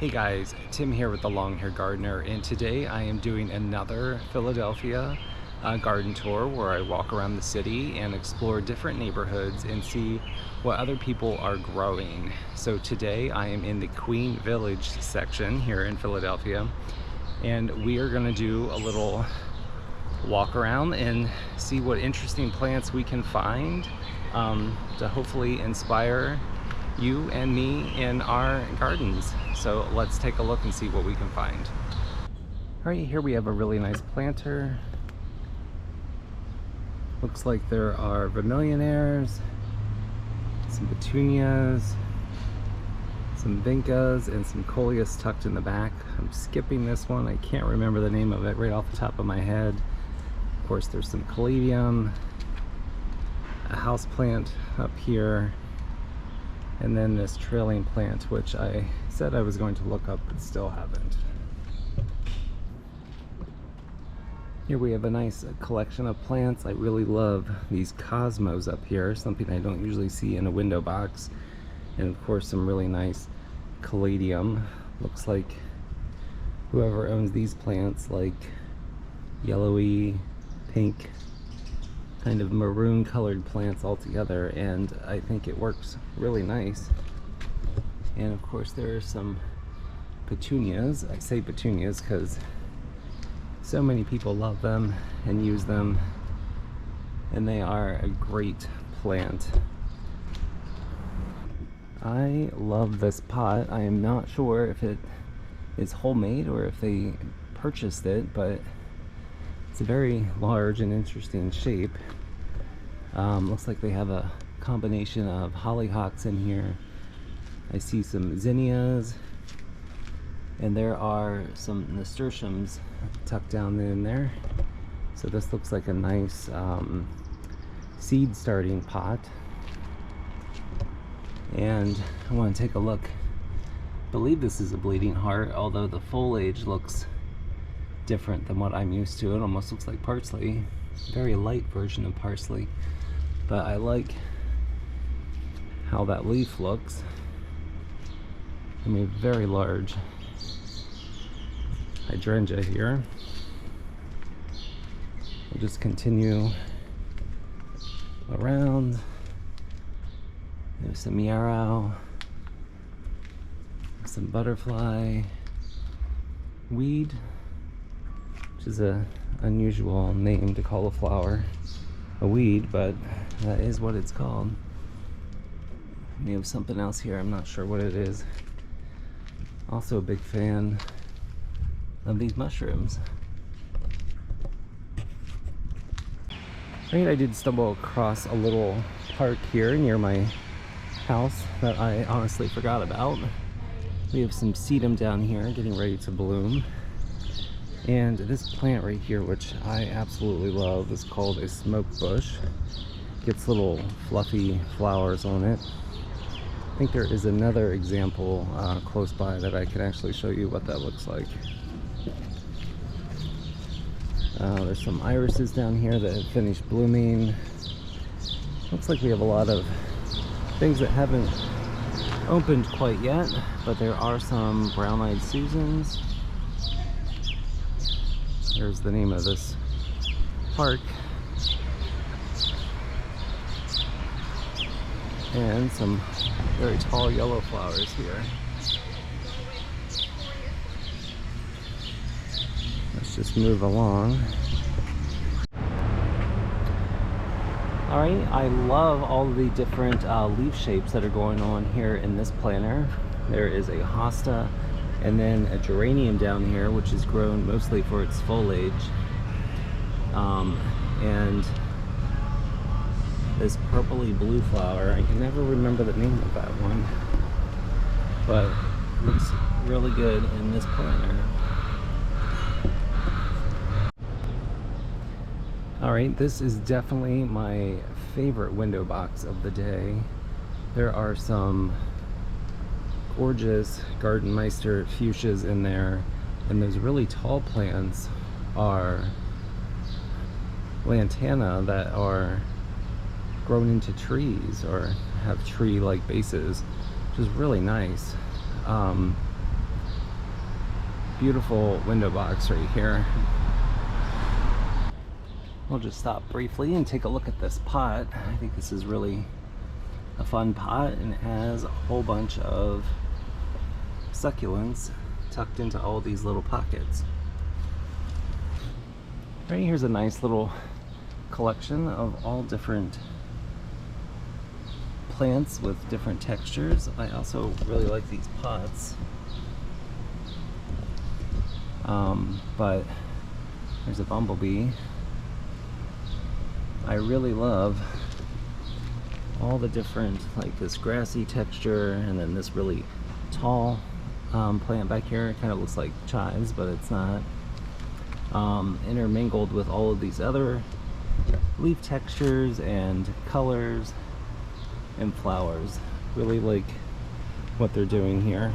Hey guys, Tim here with the Long Hair Gardener, and today I am doing another Philadelphia garden tour where I walk around the city and explore different neighborhoods and see what other people are growing. So today I am in the Queen Village section here in Philadelphia, and we are going to do a little walk around and see what interesting plants we can find to hopefully inspire you and me in our gardens. So let's take a look and see what we can find. Right here we have a really nice planter. Looks like there are vermilionaires, some petunias, some vincas, and some coleus tucked in the back. I'm skipping this one. I can't remember the name of it right off the top of my head. Of course, there's some caladium, a house plant up here, and then this trailing plant, which I said I was going to look up but still haven't. Here we have a nice collection of plants. I really love these cosmos up here, something I don't usually see in a window box. And of course some really nice caladium. Looks like whoever owns these plants like yellowy, pink, kind of maroon colored plants all together, and I think it works really nice. And of course there are some petunias. I say petunias because so many people love them and use them, and they are a great plant. I love this pot. I am not sure if it is homemade or if they purchased it, but it's a very large and interesting shape. Looks like they have a combination of hollyhocks in here. I see some zinnias, and there are some nasturtiums tucked down in there. So this looks like a nice seed starting pot. And I want to take a look. I believe this is a bleeding heart, although the foliage looks different than what I'm used to. It almost looks like parsley, very light version of parsley, but I like how that leaf looks. I mean, very large hydrangea here. We'll just continue around. There's some yarrow, some butterfly weed, which is a unusual name to call a flower a weed, but that is what it's called. We have something else here, I'm not sure what it is. Also a big fan of these mushrooms. Right, I did stumble across a little park here near my house that I honestly forgot about. We have some sedum down here getting ready to bloom. And this plant right here, which I absolutely love, is called a smoke bush. Gets little fluffy flowers on it. I think there is another example close by that I can actually show you what that looks like. There's some irises down here that have finished blooming. Looks like we have a lot of things that haven't opened quite yet, but there are some brown-eyed Susans. There's the name of this park. And some very tall yellow flowers here. Let's just move along. Alright, I love all the different leaf shapes that are going on here in this planter. There is a hosta, and then a geranium down here, which is grown mostly for its foliage. And this purpley blue flower, I can never remember the name of that one, but looks really good in this planter. Alright, this is definitely my favorite window box of the day. There are some gorgeous Gartenmeister fuchsias in there, and those really tall plants are lantana that are grown into trees or have tree-like bases, which is really nice. Beautiful window box right here. We'll just stop briefly and take a look at this pot. I think this is really a fun pot, and it has a whole bunch of succulents tucked into all these little pockets. Right here's a nice little collection of all different plants with different textures. I also really like these pots. But there's a bumblebee. I really love all the different, like this grassy texture, and then this really tall plant back here. It kind of looks like chives, but it's not. Intermingled with all of these other leaf textures and colors and flowers. Really like what they're doing here.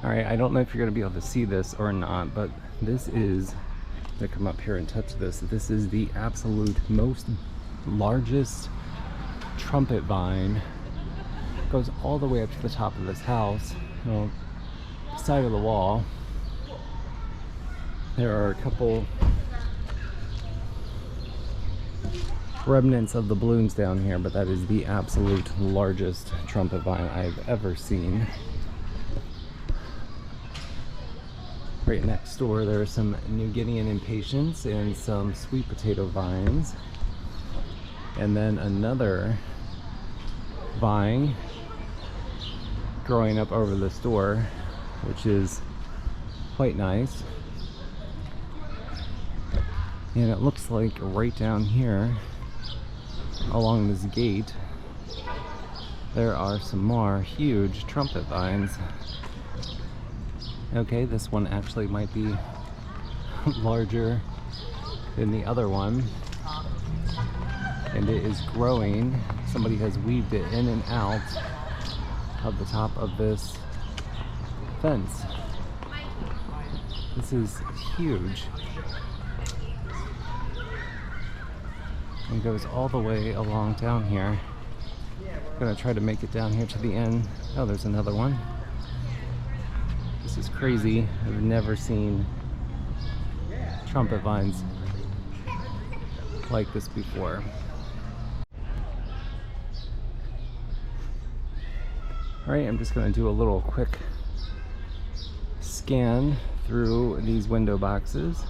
Alright, I don't know if you're going to be able to see this or not, but this is, to come up here and touch this, this is the absolute most largest trumpet vine. It goes all the way up to the top of this house, side of the wall. There are a couple remnants of the blooms down here, but that is the absolute largest trumpet vine I've ever seen. Right next door there are some New Guinean impatiens and some sweet potato vines, and then another vine growing up over this door, which is quite nice. And it looks like right down here along this gate there are some more huge trumpet vines. Okay, this one actually might be larger than the other one, and it is growing. Somebody has weaved it in and out of the top of this fence. This is huge. And goes all the way along down here. I'm gonna try to make it down here to the end. Oh, there's another one. This is crazy. I've never seen trumpet vines like this before. Alright, I'm just going to do a little quick scan through these window boxes.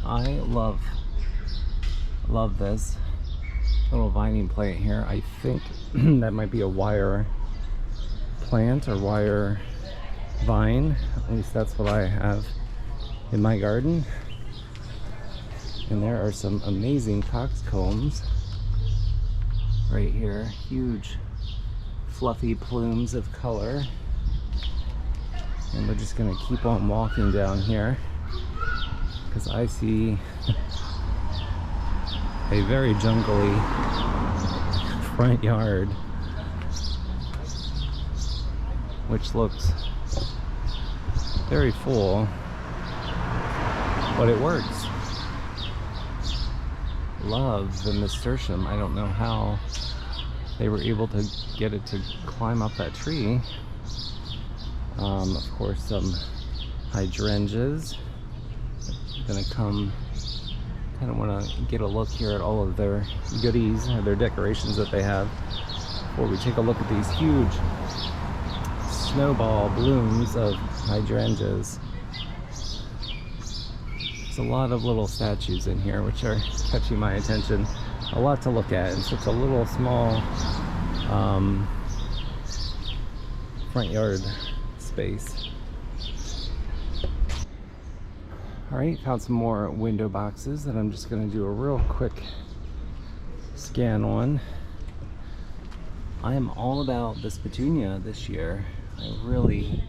I love this little vining plant here. I think that might be a wire plant or wire vine. At least that's what I have in my garden. And there are some amazing coxcombs right here. Huge fluffy plumes of color. And we're just gonna keep on walking down here because I see a very jungly front yard, which looks very full, but it works. Love the nasturtium. I don't know how they were able to get it to climb up that tree. Of course, some hydrangeas. I'm gonna come, kind of want to get a look here at all of their goodies, or their decorations that they have, before we take a look at these huge snowball blooms of hydrangeas. There's a lot of little statues in here which are catching my attention. A lot to look at in such a little small front yard space. Alright, found some more window boxes that I'm just going to do a real quick scan on. I am all about this petunia this year. I really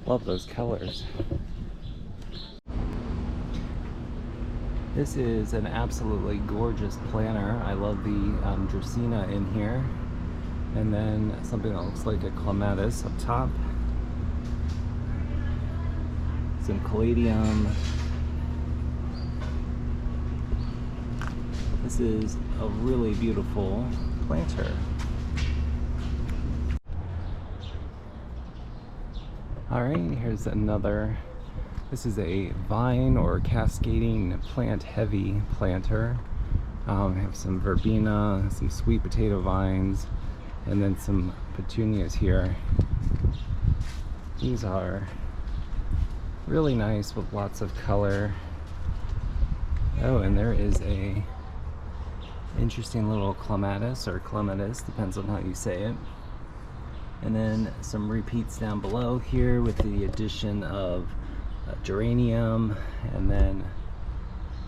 love those colors. This is an absolutely gorgeous planter. I love the Dracaena in here. And then something that looks like a clematis up top. Some caladium. This is a really beautiful planter. All right, here's another. This is a vine or cascading plant heavy planter. We have some verbena, some sweet potato vines, and then some petunias here. These are really nice with lots of color. Oh, and there is a interesting little clematis or clematis, depends on how you say it. And then some repeats down below here with the addition of a geranium and then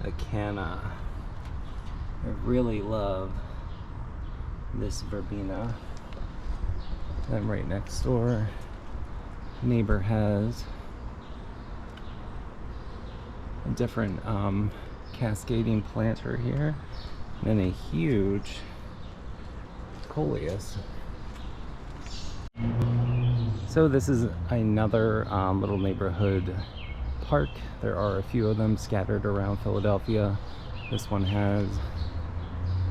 a canna. I really love this verbena. And right next door, neighbor has a different cascading planter here, and then a huge coleus. So this is another little neighborhood park. There are a few of them scattered around Philadelphia. This one has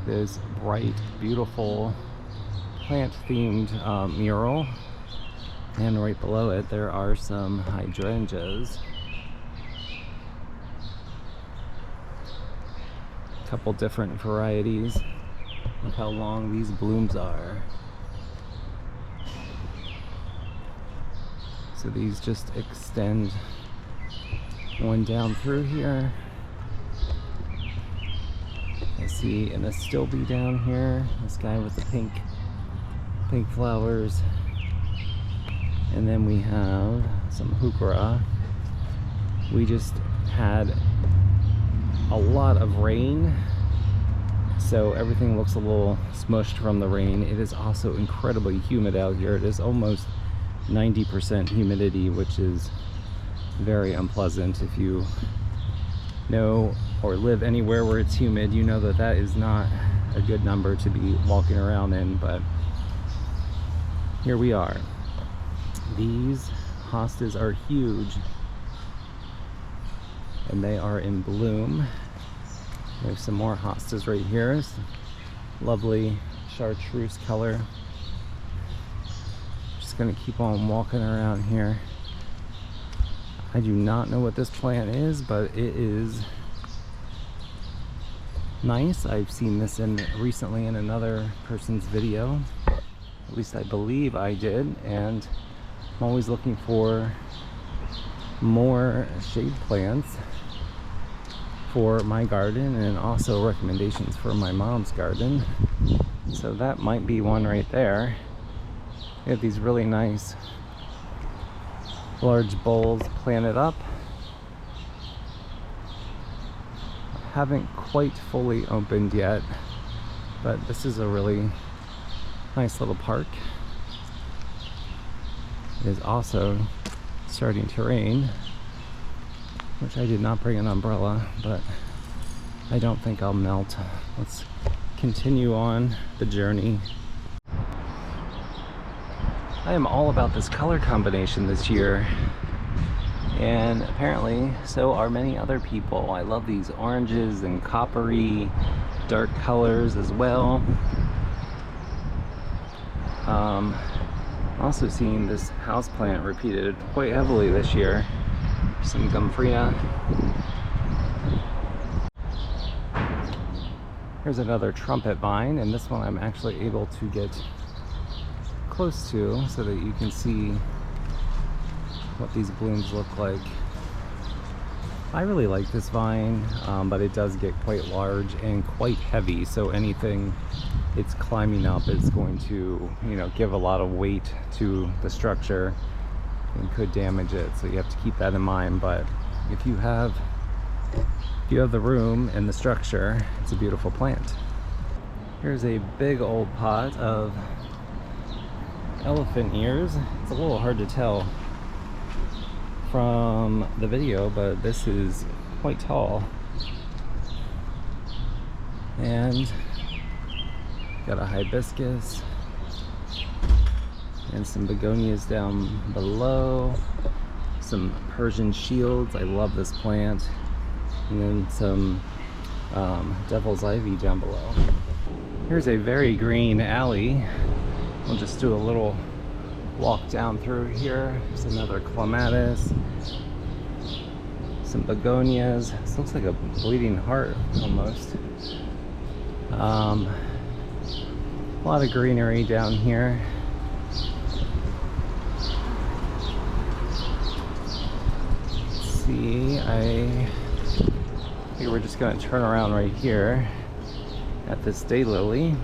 this bright, beautiful plant-themed mural, and right below it there are some hydrangeas. A couple different varieties. Look how long these blooms are. So these just extend one down through here. I see an astilbe down here, this guy with the pink flowers. And then we have some heuchera. We just had a lot of rain, so everything looks a little smushed from the rain. It is also incredibly humid out here. It is almost 90% humidity, which is very unpleasant. If you know or live anywhere where it's humid, you know that that is not a good number to be walking around in, but here we are. These hostas are huge and they are in bloom. There's some more hostas right here. Some lovely chartreuse color. Just gonna keep on walking around here. I do not know what this plant is, but it is nice. I've seen this recently in another person's video. At least I believe I did, and I'm always looking for more shade plants for my garden and also recommendations for my mom's garden. So that might be one right there. We have these really nice large bowls planted up. Haven't quite fully opened yet, but this is a really nice little park. It is also starting to rain, which I did not bring an umbrella, but I don't think I'll melt. Let's continue on the journey. I am all about this color combination this year, and apparently so are many other people. I love these oranges and coppery dark colors as well. Also seeing this houseplant repeated quite heavily this year. Some Gomphrena. Here's another trumpet vine, and this one I'm actually able to get close to so that you can see what these blooms look like. I really like this vine, but it does get quite large and quite heavy, so anything it's climbing up is going to, you know, give a lot of weight to the structure and could damage it, so you have to keep that in mind. But if you have the room and the structure, it's a beautiful plant. Here's a big old pot of elephant ears. It's a little hard to tell from the video, but this is quite tall. And got a hibiscus and some begonias down below, some Persian shields. I love this plant. And then some devil's ivy down below. Here's a very green alley. We'll just do a little walk down through here. There's another clematis, some begonias. This looks like a bleeding heart almost. A lot of greenery down here. Let's see, I think we're just going to turn around right here at this daylily.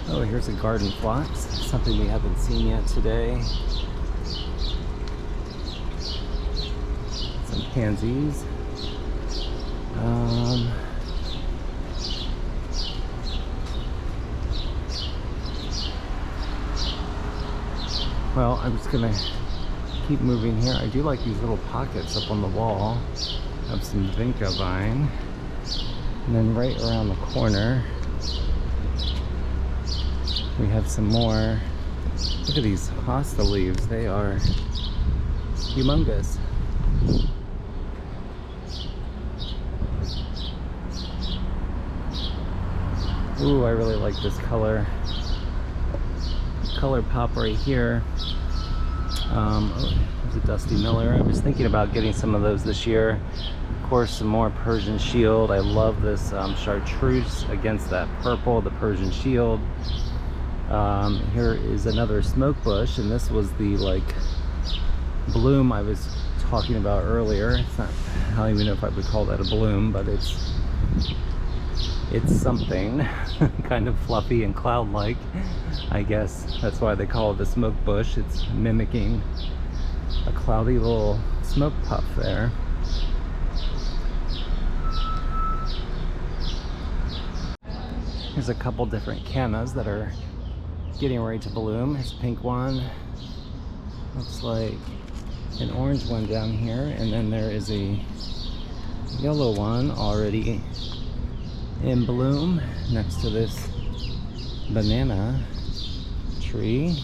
Oh, here's a garden phlox, something we haven't seen yet today. Some pansies. Well, I'm just gonna keep moving here. I do like these little pockets up on the wall of some vinca vine. And then right around the corner, we have some more. Look at these hosta leaves. They are humongous. Ooh, I really like this color pop right here. There's a Dusty Miller. I was thinking about getting some of those this year. Of course, some more Persian Shield. I love this chartreuse against that purple, the Persian Shield. Here is another smoke bush, and this was the like bloom I was talking about earlier. It's not, I don't even know if I would call that a bloom, but it's something kind of fluffy and cloud-like. I guess that's why they call it the smoke bush. It's mimicking a cloudy little smoke puff there. Here's a couple different cannas that are getting ready to bloom. Here's a pink one. Looks like an orange one down here, and then there is a yellow one already in bloom next to this banana tree.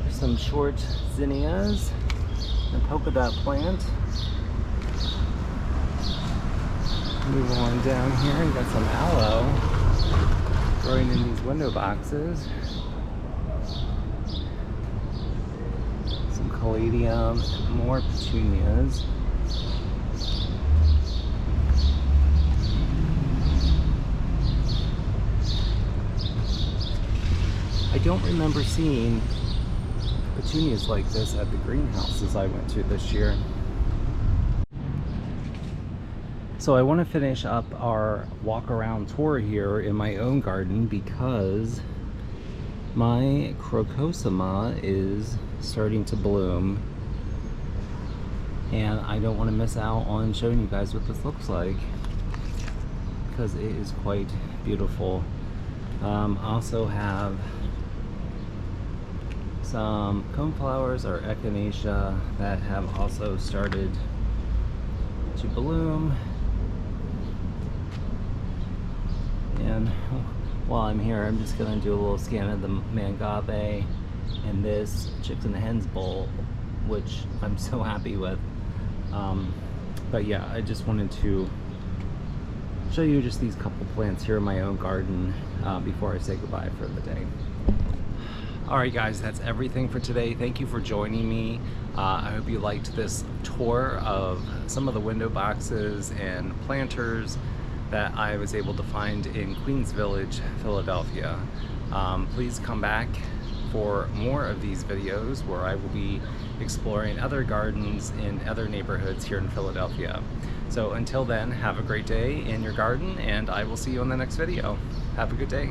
There's some short zinnias, a polka dot plant. Move on down here, you got some aloe growing in these window boxes. Some caladium, more petunias. I don't remember seeing petunias like this at the greenhouses I went to this year. So I want to finish up our walk around tour here in my own garden because my crocosema is starting to bloom, and I don't want to miss out on showing you guys what this looks like because it is quite beautiful. I also have some coneflowers or echinacea that have also started to bloom. And while I'm here, I'm just going to do a little scan of the mangave and this Chicks and the Hens bowl, which I'm so happy with. But yeah, I just wanted to show you just these couple plants here in my own garden before I say goodbye for the day. Alright guys, that's everything for today. Thank you for joining me. I hope you liked this tour of some of the window boxes and planters that I was able to find in Queens Village, Philadelphia. Please come back for more of these videos where I will be exploring other gardens in other neighborhoods here in Philadelphia. So until then, have a great day in your garden, and I will see you on the next video. Have a good day.